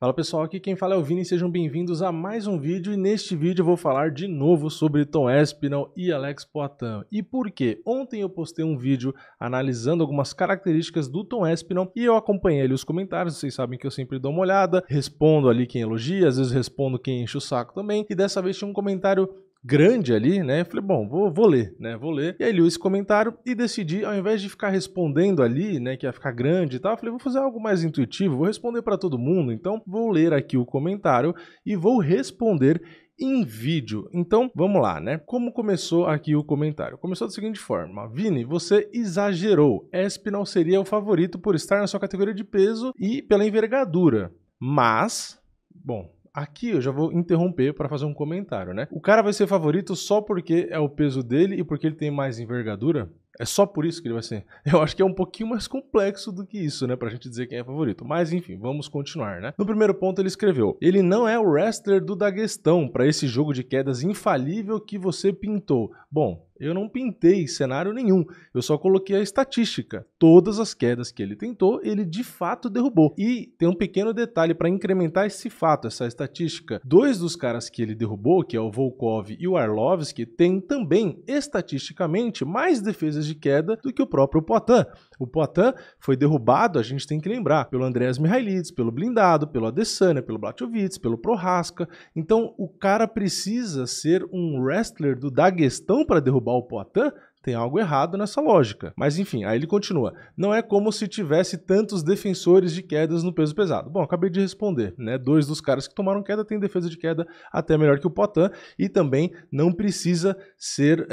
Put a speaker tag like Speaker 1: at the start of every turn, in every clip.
Speaker 1: Fala pessoal, aqui quem fala é o Vini, sejam bem-vindos a mais um vídeo e neste vídeo eu vou falar de novo sobre Tom Espinal e Alex Poitin. E por quê? Ontem eu postei um vídeo analisando algumas características do Tom Espinal e eu acompanhei ali os comentários, vocês sabem que eu sempre dou uma olhada, respondo ali quem elogia, às vezes respondo quem enche o saco também, e dessa vez tinha um comentário grande ali, né? Eu falei, bom, vou ler, né? Vou ler. E aí li esse comentário e decidi, ao invés de ficar respondendo ali, né, que ia ficar grande e tal, eu falei, vou fazer algo mais intuitivo, vou responder para todo mundo. Então, vou ler aqui o comentário e vou responder em vídeo. Então, vamos lá, né? Como começou aqui o comentário? Começou da seguinte forma: Vini, você exagerou. Espinal seria o favorito por estar na sua categoria de peso e pela envergadura. Mas, bom, aqui eu já vou interromper para fazer um comentário, né? O cara vai ser favorito só porque é o peso dele e porque ele tem mais envergadura? É só por isso que ele vai ser? Eu acho que é um pouquinho mais complexo do que isso, né? Pra gente dizer quem é favorito. Mas enfim, vamos continuar, né? No primeiro ponto ele escreveu: ele não é o wrestler do Daguestão para esse jogo de quedas infalível que você pintou. Bom, eu não pintei cenário nenhum, eu só coloquei a estatística. Todas as quedas que ele tentou, ele de fato derrubou. E tem um pequeno detalhe para incrementar esse fato, essa estatística. Dois dos caras que ele derrubou, que é o Volkov e o Arlovski, têm também, estatisticamente, mais defesas de queda do que o próprio Poitin. O Poitin foi derrubado, a gente tem que lembrar, pelo Andreas Mihailidis, pelo Blindado, pelo Adesanya, pelo Blachowicz, pelo Prohaska. Então o cara precisa ser um wrestler do Daguestão para derrubar o Poitin? Tem algo errado nessa lógica. Mas enfim, aí ele continua. Não é como se tivesse tantos defensores de quedas no peso pesado. Bom, acabei de responder, né? Dois dos caras que tomaram queda têm defesa de queda até melhor que o Poitin e também não precisa ser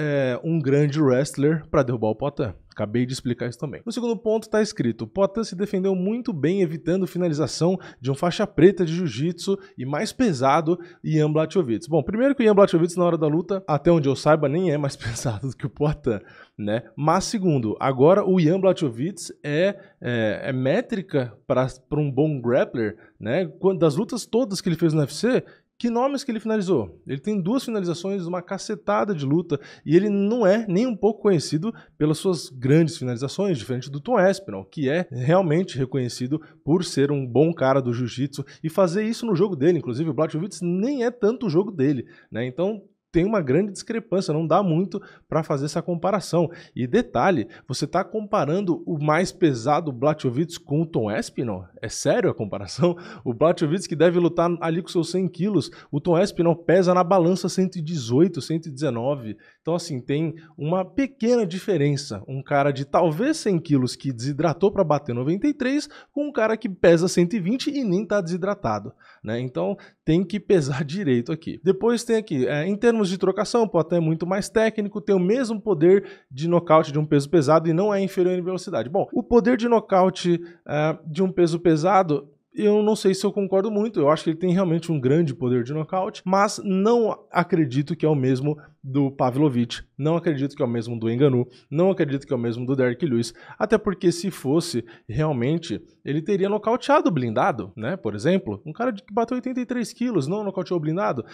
Speaker 1: um grande wrestler para derrubar o Poitin. Acabei de explicar isso também. No segundo ponto está escrito: Poitin se defendeu muito bem evitando finalização de um faixa preta de jiu-jitsu e mais pesado, Ian Blachowicz. Bom, primeiro que o Ian Blachowicz na hora da luta, até onde eu saiba, nem é mais pesado do que o Poitin, né? Mas segundo, agora o Ian Blachowicz é métrica para um bom grappler, né? Das lutas todas que ele fez no UFC, que nomes que ele finalizou? Ele tem 2 finalizações, uma cacetada de luta, e ele não é nem um pouco conhecido pelas suas grandes finalizações, diferente do Tom Espinal, que é realmente reconhecido por ser um bom cara do jiu-jitsu e fazer isso no jogo dele. Inclusive, o Blachowicz nem é tanto o jogo dele, né? Então tem uma grande discrepância, não dá muito para fazer essa comparação. E detalhe, você está comparando o mais pesado Blachowicz com o Tom Espinal? É sério a comparação? O Blachowicz que deve lutar ali com seus 100 quilos, o Tom Espinal pesa na balança 118, 119. Então assim, tem uma pequena diferença. Um cara de talvez 100 quilos que desidratou para bater 93, com um cara que pesa 120 e nem está desidratado, né? Então tem que pesar direito aqui. Depois tem aqui, em termos de trocação, o Poitin é muito mais técnico, tem o mesmo poder de nocaute de um peso pesado e não é inferior em velocidade. Bom, o poder de nocaute de um peso pesado, eu não sei se eu concordo muito, eu acho que ele tem realmente um grande poder de nocaute, mas não acredito que é o mesmo do Pavlovich, não acredito que é o mesmo do Ngannou, não acredito que é o mesmo do Derrick Lewis, até porque se fosse, realmente, ele teria nocauteado o Blindado, né, por exemplo, um cara que bateu 83 quilos, não nocauteou o Blindado,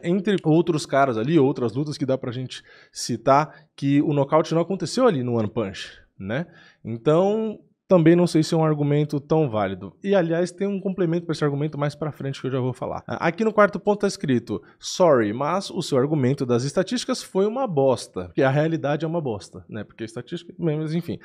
Speaker 1: entre outros caras ali, outras lutas que dá pra gente citar, que o nocaute não aconteceu ali no One Punch, né, então também não sei se é um argumento tão válido. E, aliás, tem um complemento para esse argumento mais para frente que eu já vou falar. Aqui no quarto ponto está escrito: sorry, mas o seu argumento das estatísticas foi uma bosta. Porque a realidade é uma bosta, né? Porque a estatística... Mas, enfim.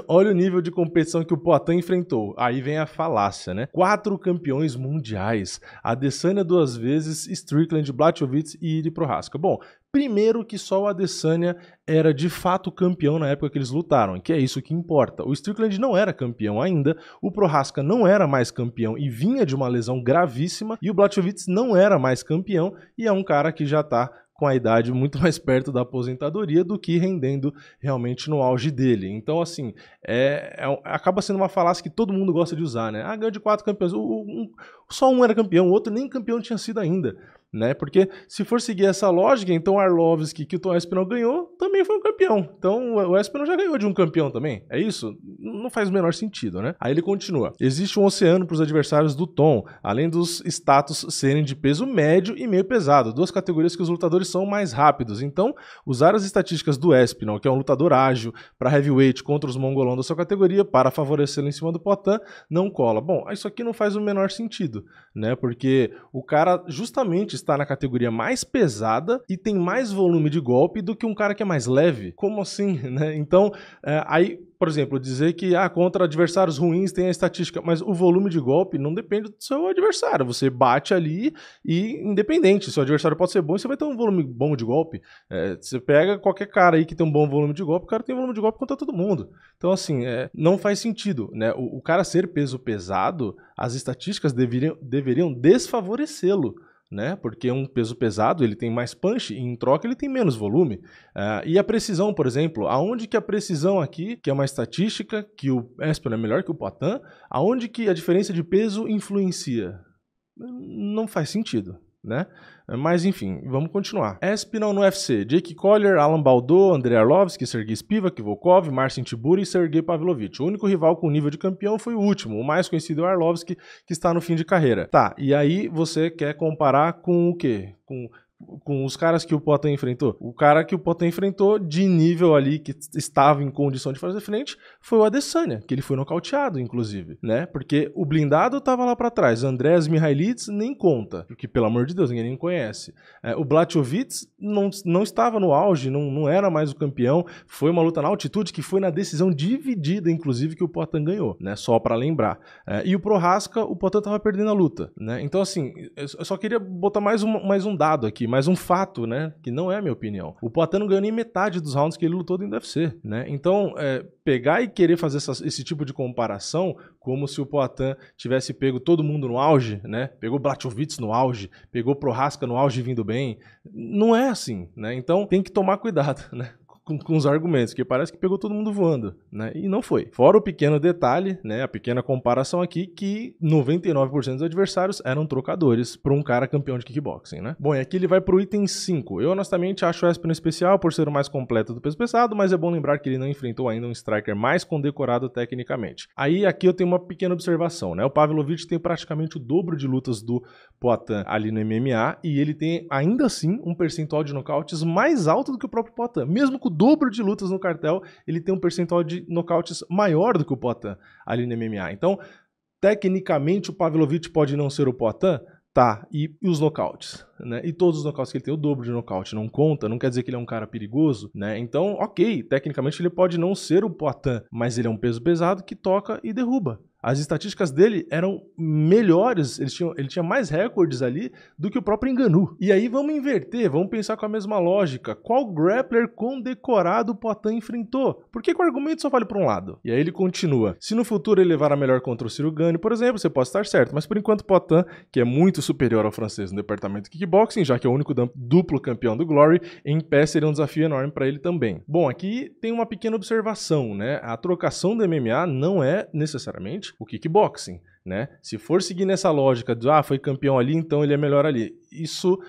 Speaker 1: Olha o nível de competição que o Poitin enfrentou. Aí vem a falácia, né? 4 campeões mundiais. Adesanya 2 vezes, Strickland, Blachowicz e Iri Prohaska. Bom, primeiro que só o Adesanya era de fato campeão na época que eles lutaram, que é isso que importa. O Strickland não era campeão ainda, o Prohaska não era mais campeão e vinha de uma lesão gravíssima, e o Blachowicz não era mais campeão e é um cara que já tá com a idade muito mais perto da aposentadoria do que rendendo realmente no auge dele. Então, assim, acaba sendo uma falácia que todo mundo gosta de usar, né? Ganhou de 4 campeões, só um era campeão, o outro nem campeão tinha sido ainda. né? Porque se for seguir essa lógica, então o Arlovski, que o Tom Aspinall ganhou, também foi um campeão. Então o Aspinall já ganhou de um campeão também. É isso? Não faz o menor sentido, né? Aí ele continua. Existe um oceano para os adversários do Tom, além dos status serem de peso médio e meio pesado, duas categorias que os lutadores são mais rápidos. Então, usar as estatísticas do Aspinall, que é um lutador ágil, para heavyweight contra os mongolão da sua categoria, para favorecê-lo em cima do Poatan, não cola. Bom, isso aqui não faz o menor sentido, né? Porque o cara justamente está na categoria mais pesada e tem mais volume de golpe do que um cara que é mais leve. Como assim, né? Então, aí, por exemplo, dizer que contra adversários ruins tem a estatística, mas o volume de golpe não depende do seu adversário. Você bate ali e independente, seu adversário pode ser bom e você vai ter um volume bom de golpe. Você pega qualquer cara aí que tem um bom volume de golpe, o cara tem volume de golpe contra todo mundo. Então, assim, não faz sentido, né? O cara ser peso pesado, as estatísticas deveriam desfavorecê-lo, né? Porque um peso pesado ele tem mais punch e em troca ele tem menos volume. E a precisão, por exemplo, aonde que a precisão aqui, que é uma estatística, que o Aspinall é melhor que o Poatan, aonde que a diferença de peso influencia? Não faz sentido, né? Mas enfim, vamos continuar. Aspinall no UFC: Jake Collier, Alan Baldo, Andrei Arlovski, Sergei Spivak, Volkov, Marcin Tiburi e Sergei Pavlovich. O único rival com nível de campeão foi o último, o mais conhecido é o Arlovski, que está no fim de carreira. Tá, e aí você quer comparar com o quê? Com os caras que o Poatan enfrentou. O cara que o Poatan enfrentou de nível ali, que estava em condição de fazer frente, foi o Adesanya, que ele foi nocauteado, inclusive, né? Porque o blindado estava lá para trás. Andreas Mihailidze nem conta, porque, pelo amor de Deus, ninguém nem conhece. O Blachowicz não estava no auge, não era mais o campeão. Foi uma luta na altitude que foi na decisão dividida, inclusive, que o Poatan ganhou, né? Só para lembrar. E o Prohaska, o Poatan estava perdendo a luta, né? Então, assim, eu só queria botar mais um dado aqui, mais um fato, né, que não é a minha opinião. O Poatan não ganhou nem metade dos rounds que ele lutou dentro do UFC, né? Então, pegar e querer fazer esse tipo de comparação, como se o Poatan tivesse pego todo mundo no auge, né? Pegou Blachowicz no auge, pegou Prohaska no auge vindo bem, não é assim, né? Então, tem que tomar cuidado, né? Com os argumentos, que parece que pegou todo mundo voando, né? E não foi. Fora o pequeno detalhe, né? A pequena comparação aqui, que 99% dos adversários eram trocadores para um cara campeão de kickboxing, né? Bom, e aqui ele vai pro item 5. Eu, honestamente, acho o Aspinall especial por ser o mais completo do peso pesado, mas é bom lembrar que ele não enfrentou ainda um striker mais condecorado tecnicamente. Aí, aqui eu tenho uma pequena observação, né? O Pavlovich tem praticamente o dobro de lutas do Poatan ali no MMA e ele tem, ainda assim, um percentual de nocautes mais alto do que o próprio Poatan. Mesmo com dobro de lutas no cartel, ele tem um percentual de nocautes maior do que o Poatan ali no MMA. Então, tecnicamente, o Pavlovich pode não ser o Poatan, tá, e os nocautes, né? E todos os nocautes que ele tem, o dobro de nocaute, não conta, não quer dizer que ele é um cara perigoso, né? Então, ok, tecnicamente ele pode não ser o Poatan, mas ele é um peso pesado que toca e derruba. As estatísticas dele eram melhores, ele tinha mais recordes ali do que o próprio Ngannou. E aí vamos inverter, vamos pensar com a mesma lógica. Qual grappler condecorado o Poatan enfrentou? Por que o argumento só vale para um lado? E aí ele continua. Se no futuro ele levar a melhor contra o Ciro Gane, por exemplo, você pode estar certo. Mas por enquanto o Poatan, que é muito superior ao francês no departamento de kickboxing, já que é o único duplo campeão do Glory, em pé seria um desafio enorme para ele também. Bom, aqui tem uma pequena observação, né? A trocação do MMA não é necessariamente o kickboxing, né? Se for seguir nessa lógica de foi campeão ali, então ele é melhor ali. Isso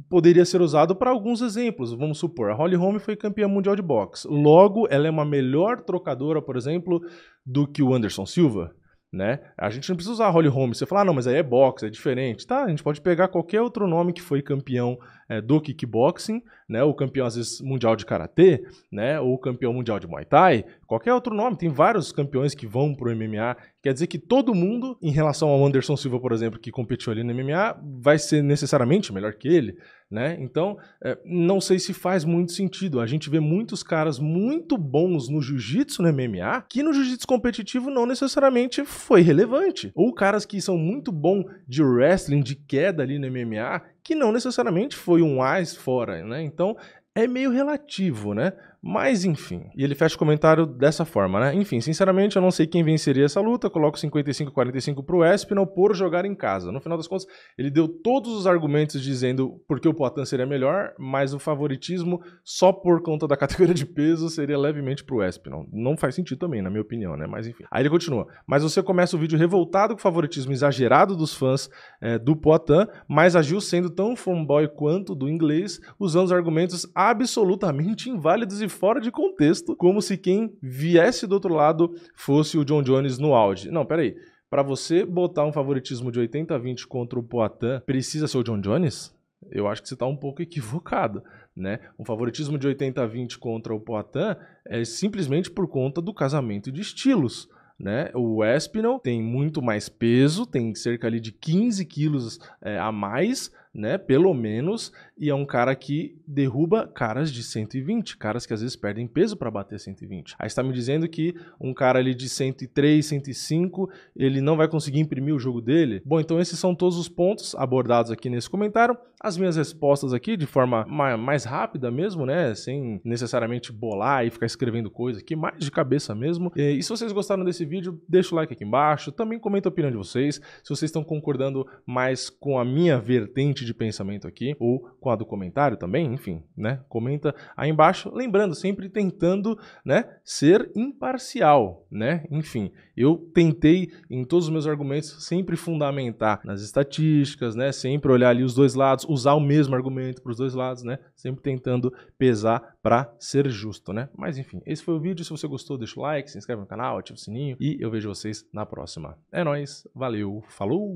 Speaker 1: poderia ser usado para alguns exemplos. Vamos supor, a Holly Holm foi campeã mundial de boxe. Logo, ela é uma melhor trocadora, por exemplo, do que o Anderson Silva, né? A gente não precisa usar a Holly Holm. Você fala, não, mas aí é boxe, é diferente. Tá, a gente pode pegar qualquer outro nome que foi campeão do kickboxing, né? O campeão, às vezes, mundial de karatê, né? Ou campeão mundial de Muay Thai. Qualquer outro nome. Tem vários campeões que vão pro MMA. Quer dizer que todo mundo, em relação ao Anderson Silva, por exemplo, que competiu ali no MMA, vai ser necessariamente melhor que ele, né? Então, não sei se faz muito sentido. A gente vê muitos caras muito bons no jiu-jitsu no MMA, que no jiu-jitsu competitivo não necessariamente foi relevante. Ou caras que são muito bons de wrestling, de queda ali no MMA, que não necessariamente foi um ás fora, né? Então, é meio relativo, né? Mas enfim, e ele fecha o comentário dessa forma, né? Enfim, sinceramente eu não sei quem venceria essa luta, coloco 55-45 pro Espinal por jogar em casa. No final das contas, ele deu todos os argumentos dizendo porque o Poatan seria melhor, mas o favoritismo só por conta da categoria de peso seria levemente pro Espinal. Não faz sentido também, na minha opinião, né? Mas enfim. Aí ele continua. Mas você começa o vídeo revoltado com o favoritismo exagerado dos fãs do Poatan, mas agiu sendo tão fanboy quanto do inglês, usando os argumentos absolutamente inválidos e fora de contexto, como se quem viesse do outro lado fosse o Jon Jones no auge. Não, peraí. Para você botar um favoritismo de 80-20 contra o Poatan, precisa ser o Jon Jones? Eu acho que você está um pouco equivocado, né? Um favoritismo de 80-20 contra o Poatan é simplesmente por conta do casamento de estilos, né? O Espinal tem muito mais peso, tem cerca ali de 15 quilos a mais, né? Pelo menos, e é um cara que derruba caras de 120, caras que às vezes perdem peso para bater 120. Aí está me dizendo que um cara ali de 103, 105, ele não vai conseguir imprimir o jogo dele? Bom, então esses são todos os pontos abordados aqui nesse comentário. As minhas respostas aqui de forma mais rápida mesmo, né? Sem necessariamente bolar e ficar escrevendo coisa aqui, mais de cabeça mesmo. E se vocês gostaram desse vídeo, deixa o like aqui embaixo. Também comenta a opinião de vocês. Se vocês estão concordando mais com a minha vertente de pensamento aqui, ou com a do comentário também, enfim, né? Comenta aí embaixo. Lembrando, sempre tentando, né, ser imparcial, né? Enfim, eu tentei em todos os meus argumentos sempre fundamentar nas estatísticas, né? Sempre olhar ali os dois lados, usar o mesmo argumento para os dois lados, né? Sempre tentando pesar para ser justo, né? Mas enfim, esse foi o vídeo. Se você gostou, deixa o like, se inscreve no canal, ativa o sininho e eu vejo vocês na próxima. É nóis, valeu, falou!